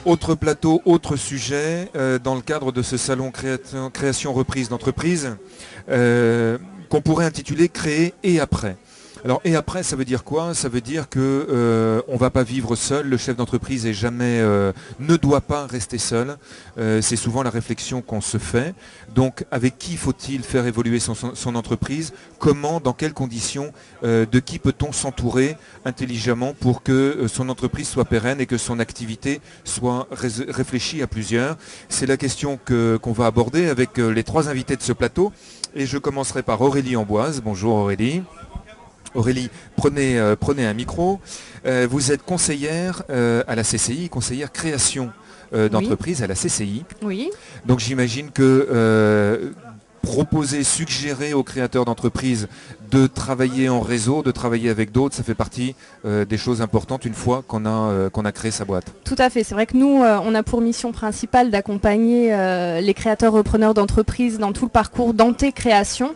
Autre plateau, autre sujet, dans le cadre de ce salon création reprise d'entreprise, qu'on pourrait intituler Créer et après. Alors et après, ça veut dire quoi? Ça veut dire que on ne va pas vivre seul. Le chef d'entreprise ne doit pas rester seul. C'est souvent la réflexion qu'on se fait. Donc avec qui faut-il faire évoluer son entreprise? Comment, dans quelles conditions, de qui peut-on s'entourer intelligemment pour que son entreprise soit pérenne et que son activité soit réfléchie à plusieurs? C'est la question qu'on va aborder avec les trois invités de ce plateau. Et je commencerai par Aurélie Amboise. Bonjour Aurélie. Aurélie, prenez un micro. Vous êtes conseillère à la CCI, conseillère création d'entreprise à la CCI. Oui. Donc j'imagine que proposer, suggérer aux créateurs d'entreprises de travailler en réseau, de travailler avec d'autres, ça fait partie des choses importantes une fois qu'on a créé sa boîte. Tout à fait. C'est vrai que nous, on a pour mission principale d'accompagner les créateurs repreneurs d'entreprises dans tout le parcours d'anté-création.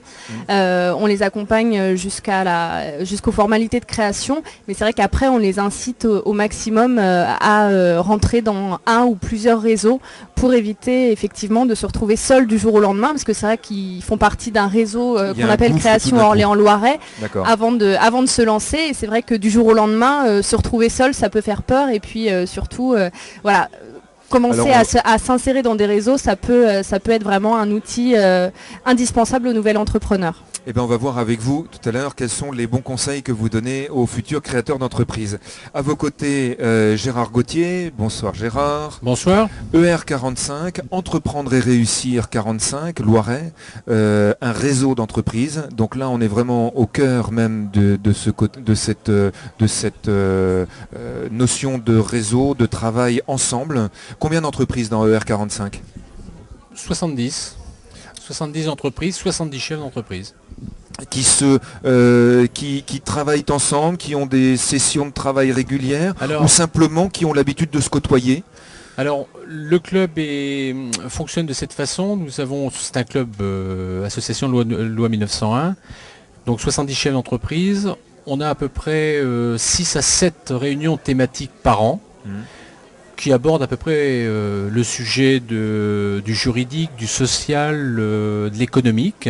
On les accompagne jusqu'aux formalités de création, mais c'est vrai qu'après, on les incite au maximum à rentrer dans un ou plusieurs réseaux pour éviter effectivement de se retrouver seuls du jour au lendemain, parce que c'est vrai qu'ils font partie d'un réseau qu'on appelle Création Orléans-Loiret avant de se lancer. Et c'est vrai que du jour au lendemain, se retrouver seul, ça peut faire peur. Et puis surtout, voilà, commencer à s'insérer dans des réseaux, ça peut être vraiment un outil indispensable au nouvel entrepreneur. Eh bien, on va voir avec vous tout à l'heure quels sont les bons conseils que vous donnez aux futurs créateurs d'entreprises. À vos côtés, Gérard Gauthier. Bonsoir Gérard. Bonsoir. ER45, Entreprendre et Réussir 45, Loiret, un réseau d'entreprises. Donc là, on est vraiment au cœur même de cette notion de réseau, de travail ensemble. Combien d'entreprises dans ER45? 70 entreprises, 70 chefs d'entreprise. Qui travaillent ensemble, qui ont des sessions de travail régulières, ou simplement qui ont l'habitude de se côtoyer? Alors, le club fonctionne de cette façon. C'est un club association loi 1901, donc 70 chefs d'entreprise. On a à peu près 6 à 7 réunions thématiques par an. Qui aborde à peu près le sujet du juridique, du social, de l'économique.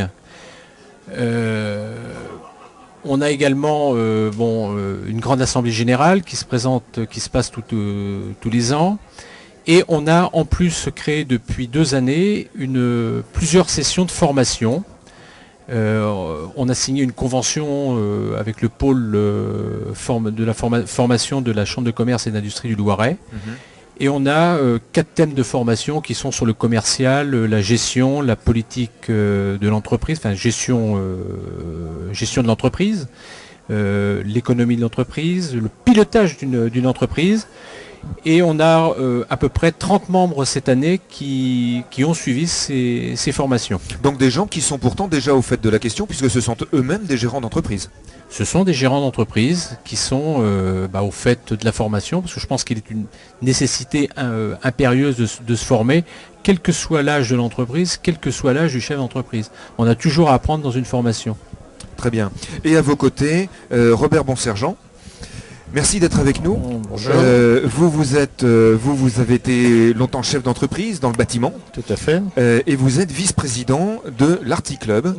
On a également une grande assemblée générale qui se passe tous les ans. Et on a en plus créé depuis 2 années plusieurs sessions de formation. On a signé une convention avec le pôle de la formation de la Chambre de commerce et d'industrie du Loiret. Et on a 4 thèmes de formation qui sont sur le commercial, la gestion, la politique de l'entreprise, enfin gestion de l'entreprise, l'économie de l'entreprise, le pilotage d'une entreprise. Et on a à peu près 30 membres cette année qui ont suivi ces formations. Donc des gens qui sont pourtant déjà au fait de la question, puisque ce sont eux-mêmes des gérants d'entreprise. Ce sont des gérants d'entreprise qui sont au fait de la formation, parce que je pense qu'il est une nécessité impérieuse de se former, quel que soit l'âge de l'entreprise, quel que soit l'âge du chef d'entreprise. On a toujours à apprendre dans une formation. Très bien. Et à vos côtés, Robert Bonsergent. Merci d'être avec nous. Bonjour. Vous avez été longtemps chef d'entreprise dans le bâtiment. Tout à fait. Et vous êtes vice-président de l'Articlub,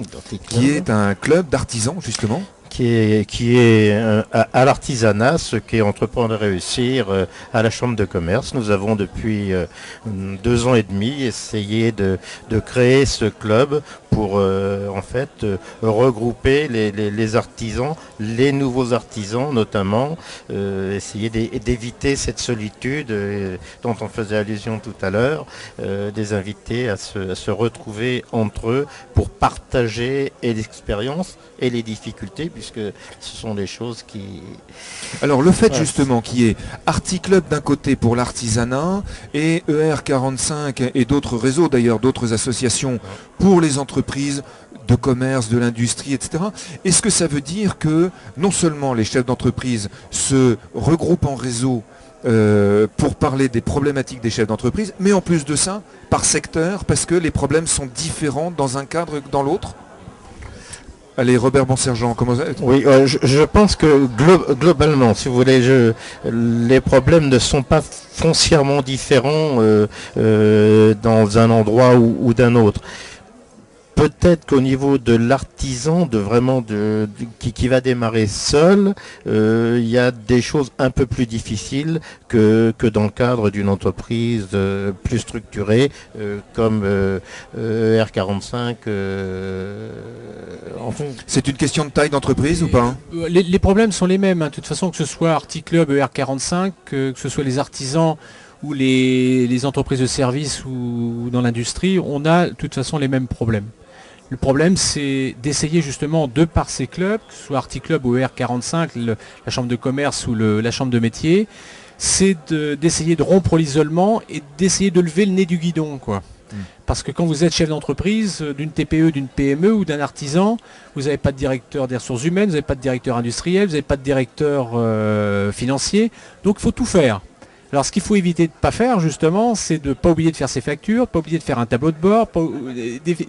qui est un club d'artisans justement. Qui est à l'artisanat, ce qu'est Entreprendre et Réussir à la Chambre de commerce. Nous avons depuis 2 ans et demi essayé de créer ce club pour regrouper les artisans, les nouveaux artisans notamment, essayer d'éviter cette solitude dont on faisait allusion tout à l'heure, des invités à se retrouver entre eux pour partager et l'expérience et les difficultés, puisque ce sont des choses qui... Alors le fait justement qui est Articlub d'un côté pour l'artisanat et ER45 et d'autres réseaux d'ailleurs, d'autres associations pour les entreprises de commerce, de l'industrie, etc. Est-ce que ça veut dire que non seulement les chefs d'entreprise se regroupent en réseau pour parler des problématiques des chefs d'entreprise, mais en plus de ça, par secteur, parce que les problèmes sont différents dans un cadre que dans l'autre? Allez, Robert Bonsergent, comment ça... Oui, je pense que globalement, si vous voulez, les problèmes ne sont pas foncièrement différents dans un endroit ou d'un autre. Peut-être qu'au niveau de l'artisan, qui va démarrer seul, il y a des choses un peu plus difficiles que dans le cadre d'une entreprise plus structurée comme R45. Enfin. C'est une question de taille d'entreprise ou pas? Les problèmes sont les mêmes, hein. De toute façon, que ce soit Articlub, ER45, que ce soit les artisans ou les entreprises de services ou dans l'industrie, on a de toute façon les mêmes problèmes. Le problème, c'est d'essayer justement, de par ces clubs, que ce soit Articlub ou ER45, la chambre de commerce ou la chambre de métier, c'est d'essayer de rompre l'isolement et d'essayer de lever le nez du guidon, quoi. Parce que quand vous êtes chef d'entreprise, d'une TPE, d'une PME ou d'un artisan, vous n'avez pas de directeur des ressources humaines, vous n'avez pas de directeur industriel, vous n'avez pas de directeur financier, donc il faut tout faire. Alors ce qu'il faut éviter de ne pas faire justement, c'est de ne pas oublier de faire ses factures, pas oublier de faire un tableau de bord,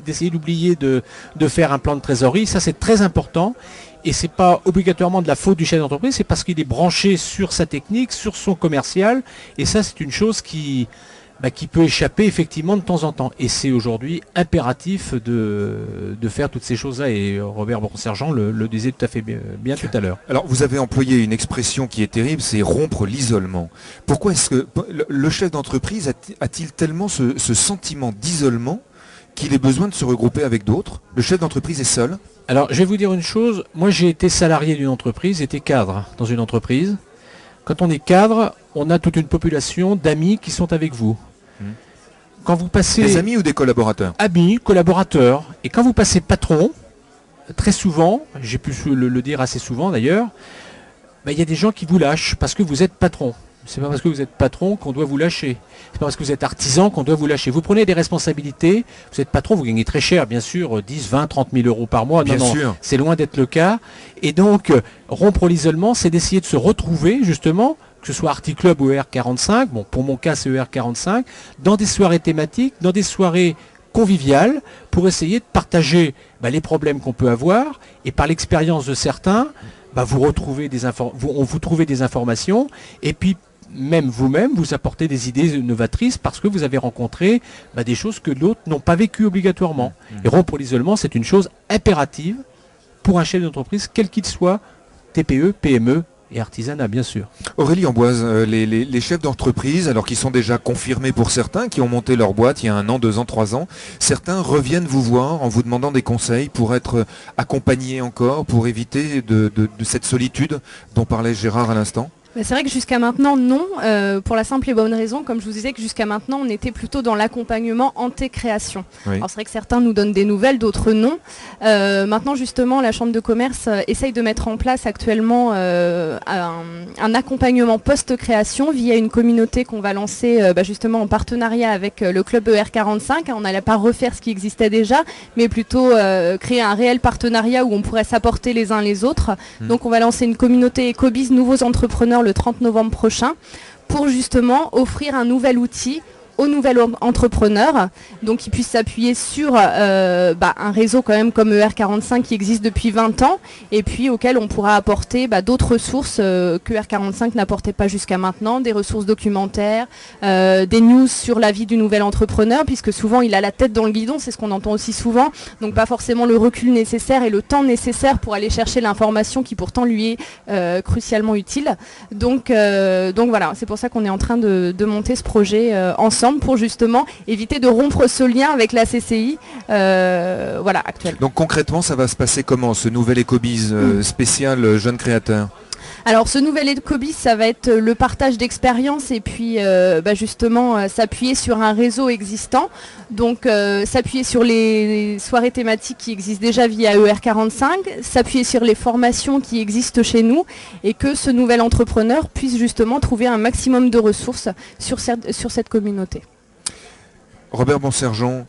d'essayer d'oublier de faire un plan de trésorerie, ça c'est très important. Et c'est pas obligatoirement de la faute du chef d'entreprise, c'est parce qu'il est branché sur sa technique, sur son commercial, et ça c'est une chose qui peut échapper effectivement de temps en temps. Et c'est aujourd'hui impératif de faire toutes ces choses-là. Et Robert Bonsergent le disait tout à fait bien tout à l'heure. Alors vous avez employé une expression qui est terrible, c'est rompre l'isolement. Pourquoi est-ce que le chef d'entreprise a-t-il tellement ce sentiment d'isolement qu'il ait besoin de se regrouper avec d'autres? Le chef d'entreprise est seul? Alors je vais vous dire une chose, moi j'ai été salarié d'une entreprise, j'étais cadre dans une entreprise. Quand on est cadre, on a toute une population d'amis qui sont avec vous. Quand vous passez... Des amis ou des collaborateurs? Amis, collaborateurs. Et quand vous passez patron, très souvent, j'ai pu le dire assez souvent d'ailleurs, il y a des gens qui vous lâchent parce que vous êtes patron. C'est pas parce que vous êtes patron qu'on doit vous lâcher. C'est pas parce que vous êtes artisan qu'on doit vous lâcher. Vous prenez des responsabilités, vous êtes patron, vous gagnez très cher, bien sûr, 10, 20, 30 000 euros par mois. Bien sûr. C'est loin d'être le cas. Et donc, rompre l'isolement, c'est d'essayer de se retrouver, justement, que ce soit Articlub ou ER45, bon, pour mon cas c'est ER45, dans des soirées thématiques, dans des soirées conviviales, pour essayer de partager les problèmes qu'on peut avoir, et par l'expérience de certains, vous trouvez des informations, et puis même vous-même, vous apportez des idées novatrices parce que vous avez rencontré des choses que d'autres n'ont pas vécues obligatoirement. Et rompre l'isolement, c'est une chose impérative pour un chef d'entreprise, quel qu'il soit, TPE, PME, et artisanat, bien sûr. Aurélie Amboise, les chefs d'entreprise, alors qu'ils sont déjà confirmés pour certains, qui ont monté leur boîte il y a 1 an, 2 ans, 3 ans, certains reviennent vous voir en vous demandant des conseils pour être accompagnés encore, pour éviter de cette solitude dont parlait Gérard à l'instant? C'est vrai que jusqu'à maintenant, non, pour la simple et bonne raison, comme je vous disais, que jusqu'à maintenant, on était plutôt dans l'accompagnement anté-création. Oui. Alors c'est vrai que certains nous donnent des nouvelles, d'autres non. Maintenant, justement, la Chambre de commerce essaye de mettre en place actuellement un accompagnement post-création via une communauté qu'on va lancer justement en partenariat avec le club ER45. On n'allait pas refaire ce qui existait déjà, mais plutôt créer un réel partenariat où on pourrait s'apporter les uns les autres. Donc on va lancer une communauté Ecobiz Nouveaux Entrepreneurs le 30 novembre prochain pour justement offrir un nouvel outil aux nouveaux entrepreneurs, donc qui puissent s'appuyer sur un réseau quand même comme ER45 qui existe depuis 20 ans et puis auquel on pourra apporter d'autres ressources que ER45 n'apportait pas jusqu'à maintenant, des ressources documentaires, des news sur la vie du nouvel entrepreneur, puisque souvent il a la tête dans le guidon, c'est ce qu'on entend aussi souvent, donc pas forcément le recul nécessaire et le temps nécessaire pour aller chercher l'information qui pourtant lui est crucialement utile. Donc voilà, c'est pour ça qu'on est en train de monter ce projet ensemble pour justement éviter de rompre ce lien avec la CCI actuelle. Donc concrètement, ça va se passer comment, ce nouvel Ecobiz spécial jeunes créateurs? Alors ce nouvel Ecobiz, ça va être le partage d'expériences et puis justement s'appuyer sur un réseau existant. Donc s'appuyer sur les soirées thématiques qui existent déjà via ER45, s'appuyer sur les formations qui existent chez nous et que ce nouvel entrepreneur puisse justement trouver un maximum de ressources sur cette communauté. Robert Bonsergent,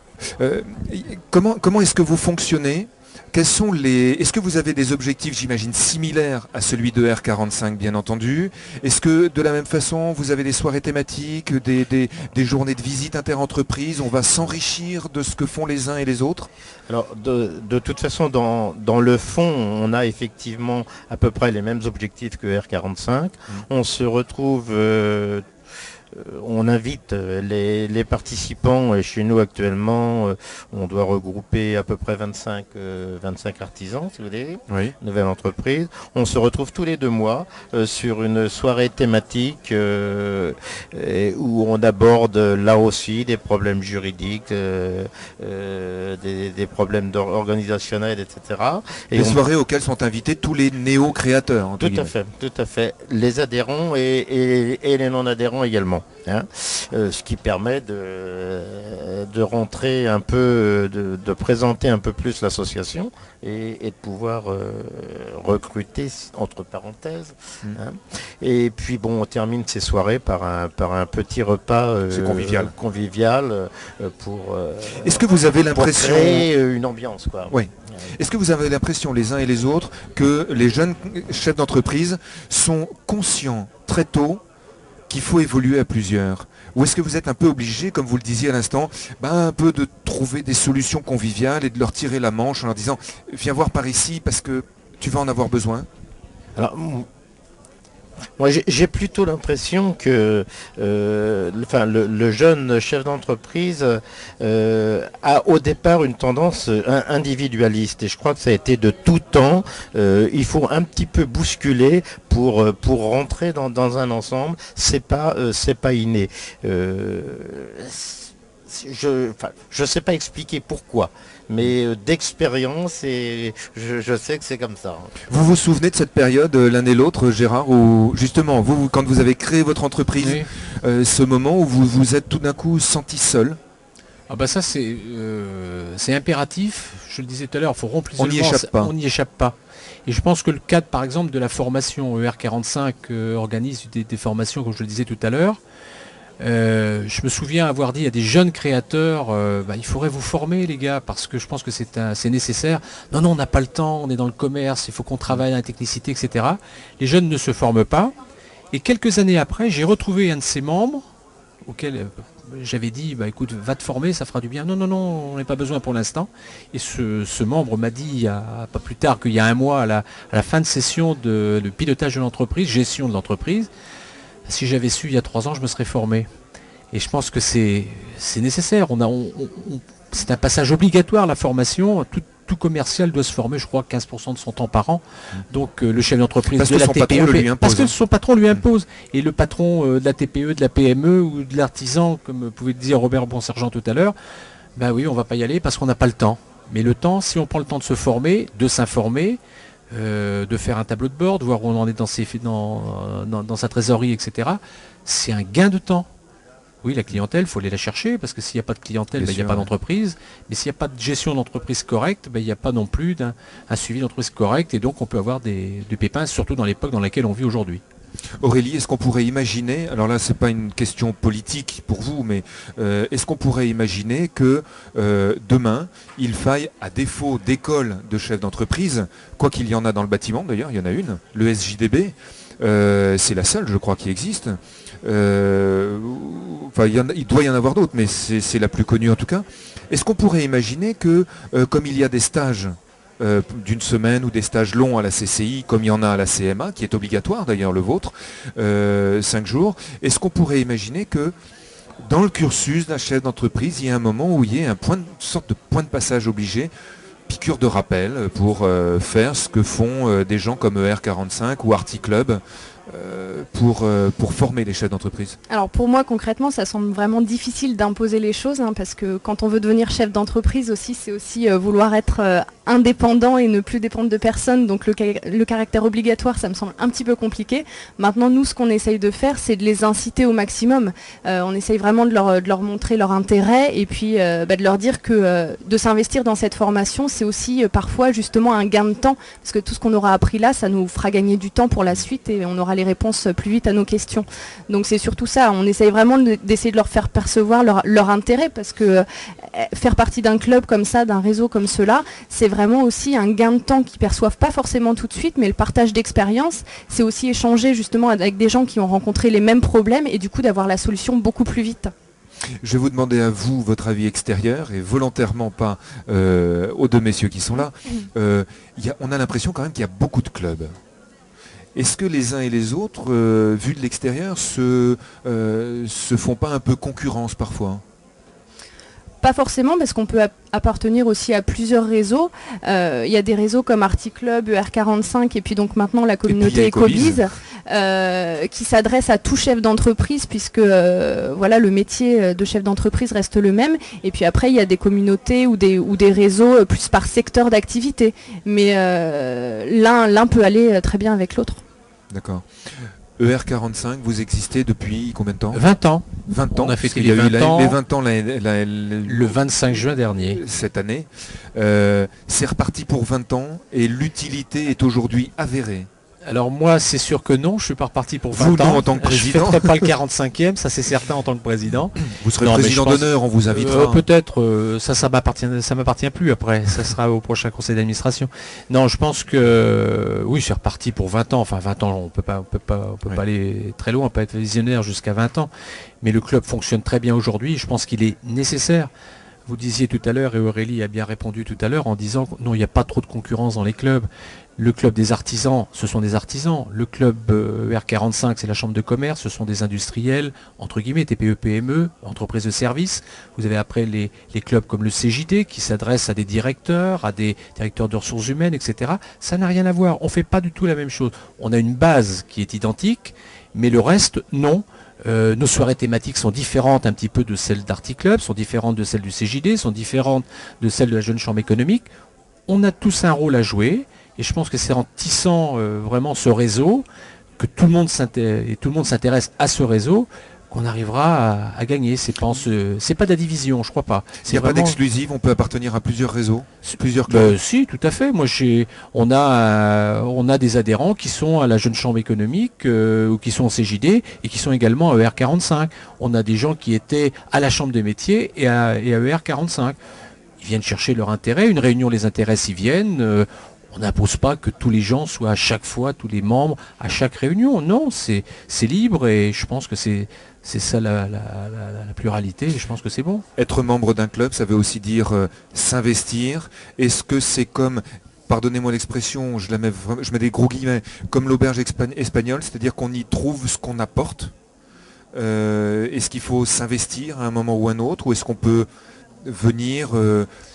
comment est-ce que vous fonctionnez Est-ce que vous avez des objectifs, j'imagine, similaires à celui de R45, bien entendu? Est-ce que de la même façon, vous avez des soirées thématiques, des journées de visite inter-entreprises? On va s'enrichir de ce que font les uns et les autres? Alors, de toute façon, dans le fond, on a effectivement à peu près les mêmes objectifs que R45. On se retrouve... on invite les participants, et chez nous actuellement, on doit regrouper à peu près 25 artisans, si vous voulez, Oui. nouvelle entreprise. On se retrouve tous les 2 mois sur une soirée thématique où on aborde là aussi des problèmes juridiques, des problèmes organisationnels, etc. Et Les soirées auxquelles sont invités tous les néo-créateurs. Tout à fait. Les adhérents et les non-adhérents également. Hein, ce qui permet de rentrer un peu, de présenter un peu plus l'association et de pouvoir recruter entre parenthèses. Hein. Et puis bon, on termine ces soirées par un petit repas convivial pour Est-ce que vous avez l'impression... créer une ambiance, quoi. Oui. Est-ce que vous avez l'impression, les uns et les autres, que les jeunes chefs d'entreprise sont conscients très tôt qu'il faut évoluer à plusieurs? Ou est-ce que vous êtes un peu obligé, comme vous le disiez à l'instant, un peu de trouver des solutions conviviales et de leur tirer la manche en leur disant « Viens voir par ici parce que tu vas en avoir besoin ». Alors, moi, j'ai plutôt l'impression que le jeune chef d'entreprise a au départ une tendance individualiste. Et je crois que ça a été de tout temps. Il faut un petit peu bousculer pour rentrer dans un ensemble. C'est pas inné. Je sais pas expliquer pourquoi, mais d'expérience, et je sais que c'est comme ça. Vous vous souvenez de cette période, l'un et l'autre, Gérard, où justement, quand vous avez créé votre entreprise, oui. Ce moment où vous vous êtes tout d'un coup senti seul? Ah bah ça c'est impératif, je le disais tout à l'heure, il faut rompre l'isolement, on n'y échappe pas. Et je pense que le cadre par exemple de la formation ER45 organise des formations, comme je le disais tout à l'heure. Je me souviens avoir dit à des jeunes créateurs, il faudrait vous former les gars, parce que je pense que c'est nécessaire. Non, on n'a pas le temps, on est dans le commerce, il faut qu'on travaille dans la technicité, etc. Les jeunes ne se forment pas. Et quelques années après, j'ai retrouvé un de ces membres, auquel j'avais dit, écoute, va te former, ça fera du bien. Non, on n'a pas besoin pour l'instant. Et ce membre m'a dit, pas plus tard qu'il y a un mois, à la fin de session de pilotage de l'entreprise, gestion de l'entreprise, si j'avais su il y a 3 ans, je me serais formé. Et je pense que c'est nécessaire. C'est un passage obligatoire, la formation. Tout commercial doit se former, je crois, 15% de son temps par an. Donc le chef d'entreprise de la TPE, parce que son patron lui impose. Et le patron de la TPE, de la PME ou de l'artisan, comme pouvait le dire Robert Bonsergent tout à l'heure, oui, on ne va pas y aller parce qu'on n'a pas le temps. Mais le temps, si on prend le temps de se former, de s'informer, de faire un tableau de bord, de voir où on en est dans sa trésorerie, etc. C'est un gain de temps. Oui, la clientèle, il faut aller la chercher, parce que s'il n'y a pas de clientèle, il n'y a pas d'entreprise. Mais s'il n'y a pas de gestion d'entreprise correcte, il n'y a pas non plus un suivi d'entreprise correct, et donc on peut avoir des pépins, surtout dans l'époque dans laquelle on vit aujourd'hui. Aurélie, est-ce qu'on pourrait imaginer, alors là c'est pas une question politique pour vous, mais est-ce qu'on pourrait imaginer que demain, il faille, à défaut d'école de chefs d'entreprise, quoi qu'il y en a dans le bâtiment d'ailleurs, il y en a une, le SJDB, c'est la seule je crois qui existe, il doit y en avoir d'autres, mais c'est la plus connue en tout cas. Est-ce qu'on pourrait imaginer que, comme il y a des stages d'une semaine ou des stages longs à la CCI, comme il y en a à la CMA, qui est obligatoire d'ailleurs le vôtre, 5 jours, est-ce qu'on pourrait imaginer que dans le cursus d'un chef d'entreprise, il y a un moment où il y ait une sorte de point de passage obligé, piqûre de rappel, pour faire ce que font des gens comme ER45 ou Articlub, pour former les chefs d'entreprise? Alors pour moi concrètement ça semble vraiment difficile d'imposer les choses, parce que quand on veut devenir chef d'entreprise aussi, c'est aussi vouloir être indépendant et ne plus dépendre de personne, donc le caractère obligatoire ça me semble un petit peu compliqué. Maintenant nous ce qu'on essaye de faire c'est de les inciter au maximum, on essaye vraiment de leur montrer leur intérêt et puis de leur dire que de s'investir dans cette formation c'est aussi parfois justement un gain de temps, parce que tout ce qu'on aura appris là ça nous fera gagner du temps pour la suite et on aura les réponses plus vite à nos questions. Donc c'est surtout ça, on essaye vraiment d'essayer de leur faire percevoir leur intérêt, parce que faire partie d'un club comme ça, d'un réseau comme cela, c'est vraiment aussi un gain de temps qu'ils perçoivent pas forcément tout de suite, mais le partage d'expérience, c'est aussi échanger justement avec des gens qui ont rencontré les mêmes problèmes et du coup d'avoir la solution beaucoup plus vite. Je vais vous demander à vous votre avis extérieur et volontairement pas aux deux messieurs qui sont là. On a l'impression quand même qu'il y a beaucoup de clubs. Est-ce que les uns et les autres, vus de l'extérieur, se font pas un peu concurrence parfois ? Pas forcément, parce qu'on peut appartenir aussi à plusieurs réseaux. Il y a des réseaux comme Articlub, ER45 et puis donc maintenant la communauté Ecobiz qui s'adresse à tout chef d'entreprise puisque voilà, le métier de chef d'entreprise reste le même. Et puis après, il y a des communautés ou des réseaux plus par secteur d'activité. Mais l'un peut aller très bien avec l'autre. D'accord. ER45, vous existez depuis combien de temps ? 20 ans. 20 ans. On a fêté il y a les 20 ans, eu les 20 ans le 25 juin dernier. Cette année. C'est reparti pour 20 ans et l'utilité est aujourd'hui avérée. Alors moi, c'est sûr que non, je suis pas reparti pour 20 vous, ans. Non, en tant que président. Je ne ferai pas le 45e, ça c'est certain en tant que président. Vous serez président d'honneur, on vous invitera. Peut-être, ça m'appartient plus après, ça sera au prochain conseil d'administration. Non, je pense que oui, je suis reparti pour 20 ans. Enfin 20 ans, on peut pas aller très loin, on peut être visionnaire jusqu'à 20 ans. Mais le club fonctionne très bien aujourd'hui, je pense qu'il est nécessaire. Vous disiez tout à l'heure, et Aurélie a bien répondu tout à l'heure en disant que non, il n'y a pas trop de concurrence dans les clubs. Le club des artisans, ce sont des artisans. Le club R45, c'est la chambre de commerce, ce sont des industriels, entre guillemets, TPE, PME, entreprises de services. Vous avez après les clubs comme le CJD qui s'adressent à des directeurs de ressources humaines, etc. Ça n'a rien à voir. On ne fait pas du tout la même chose. On a une base qui est identique, mais le reste, non. Nos soirées thématiques sont différentes un petit peu de celles d'Articlub, sont différentes de celles du CJD, sont différentes de celles de la Jeune Chambre économique. On a tous un rôle à jouer et je pense que c'est en tissant vraiment ce réseau que tout le monde s'intéresse à ce réseau qu'on arrivera à gagner. C'est pas de la division, je crois pas. Il n'y a pas d'exclusive, on peut appartenir à plusieurs réseaux, plusieurs clubs. Si, tout à fait. Moi, on a des adhérents qui sont à la Jeune Chambre économique ou qui sont au CJD et qui sont également à ER45. On a des gens qui étaient à la Chambre des métiers et à ER45. Ils viennent chercher leur intérêt. Une réunion les intéresse, ils viennent. On n'impose pas que tous les gens soient à chaque fois, tous les membres, à chaque réunion. Non, c'est libre et je pense que c'est ça la pluralité et je pense que c'est bon. Être membre d'un club, ça veut aussi dire s'investir. Est-ce que c'est comme, pardonnez-moi l'expression, je mets des gros guillemets, comme l'auberge espagnole, c'est-à-dire qu'on y trouve ce qu'on apporte ? Est-ce qu'il faut s'investir à un moment ou un autre ou est-ce qu'on peut venir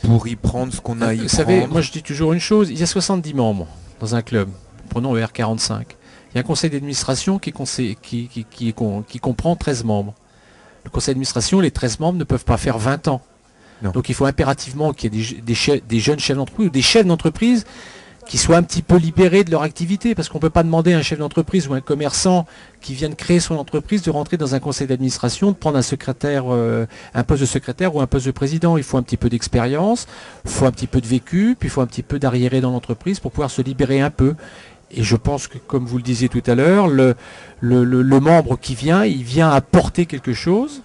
pour y prendre ce qu'on a à y prendre ? Vous savez, moi je dis toujours une chose, il y a 70 membres dans un club, prenons le R45. Il y a un conseil d'administration qui comprend 13 membres. Le conseil d'administration, les 13 membres ne peuvent pas faire 20 ans. Non. Donc il faut impérativement qu'il y ait des jeunes chefs d'entreprise ou des chefs d'entreprise qui soient un petit peu libérés de leur activité, parce qu'on ne peut pas demander à un chef d'entreprise ou un commerçant qui vient de créer son entreprise de rentrer dans un conseil d'administration, de prendre un poste de secrétaire ou un poste de président. Il faut un petit peu d'expérience, il faut un petit peu de vécu, puis il faut un petit peu d'arriéré dans l'entreprise pour pouvoir se libérer un peu. Et je pense que, comme vous le disiez tout à l'heure, le membre qui vient, il vient apporter quelque chose.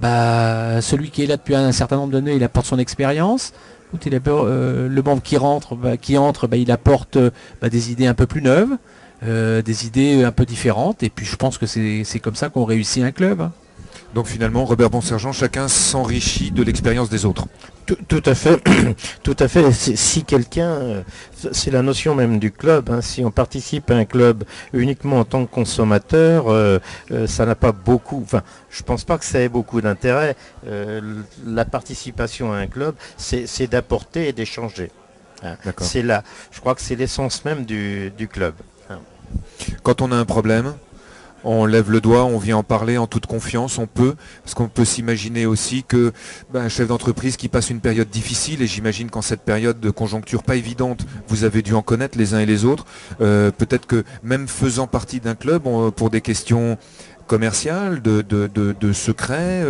Celui qui est là depuis un certain nombre d'années, il apporte son expérience. Le membre qui entre, il apporte des idées un peu plus neuves, des idées un peu différentes. Et puis je pense que c'est comme ça qu'on réussit un club. Hein. Donc finalement, Robert Bonsergent, chacun s'enrichit de l'expérience des autres. Tout à fait. Tout à fait. Si quelqu'un, c'est la notion même du club, hein, si on participe à un club uniquement en tant que consommateur, ça n'a pas beaucoup, enfin, je pense pas que ça ait beaucoup d'intérêt. La participation à un club, c'est d'apporter et d'échanger. Hein. C'est là, je crois que c'est l'essence même du club. Hein. Quand on a un problème, on lève le doigt, on vient en parler en toute confiance, parce qu'on peut s'imaginer aussi que un chef d'entreprise qui passe une période difficile, et j'imagine qu'en cette période de conjoncture pas évidente, vous avez dû en connaître les uns et les autres, peut-être que même faisant partie d'un club, pour des questions commerciales, de secrets,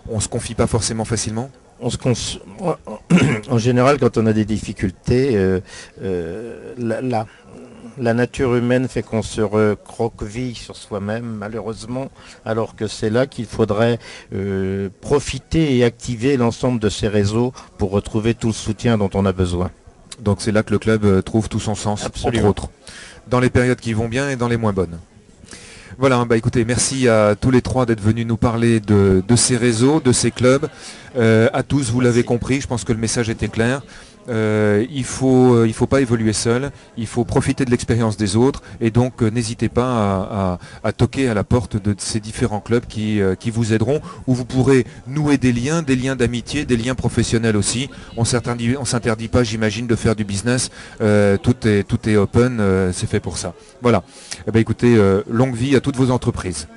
on ne se confie pas forcément facilement ? En général, quand on a des difficultés, la nature humaine fait qu'on se recroqueville sur soi-même, malheureusement, alors que c'est là qu'il faudrait profiter et activer l'ensemble de ces réseaux pour retrouver tout le soutien dont on a besoin. Donc c'est là que le club trouve tout son sens, Absolument. entre autres, dans les périodes qui vont bien et dans les moins bonnes. Voilà, bah écoutez, merci à tous les trois d'être venus nous parler de ces réseaux, de ces clubs. À tous, vous l'avez compris, je pense que le message était clair. Il faut pas évoluer seul, il faut profiter de l'expérience des autres et donc n'hésitez pas à toquer à la porte de ces différents clubs qui vous aideront, où vous pourrez nouer des liens d'amitié, des liens professionnels aussi. On s'interdit pas, j'imagine, de faire du business. Tout est open, c'est fait pour ça. Voilà. Eh ben, écoutez, longue vie à toutes vos entreprises.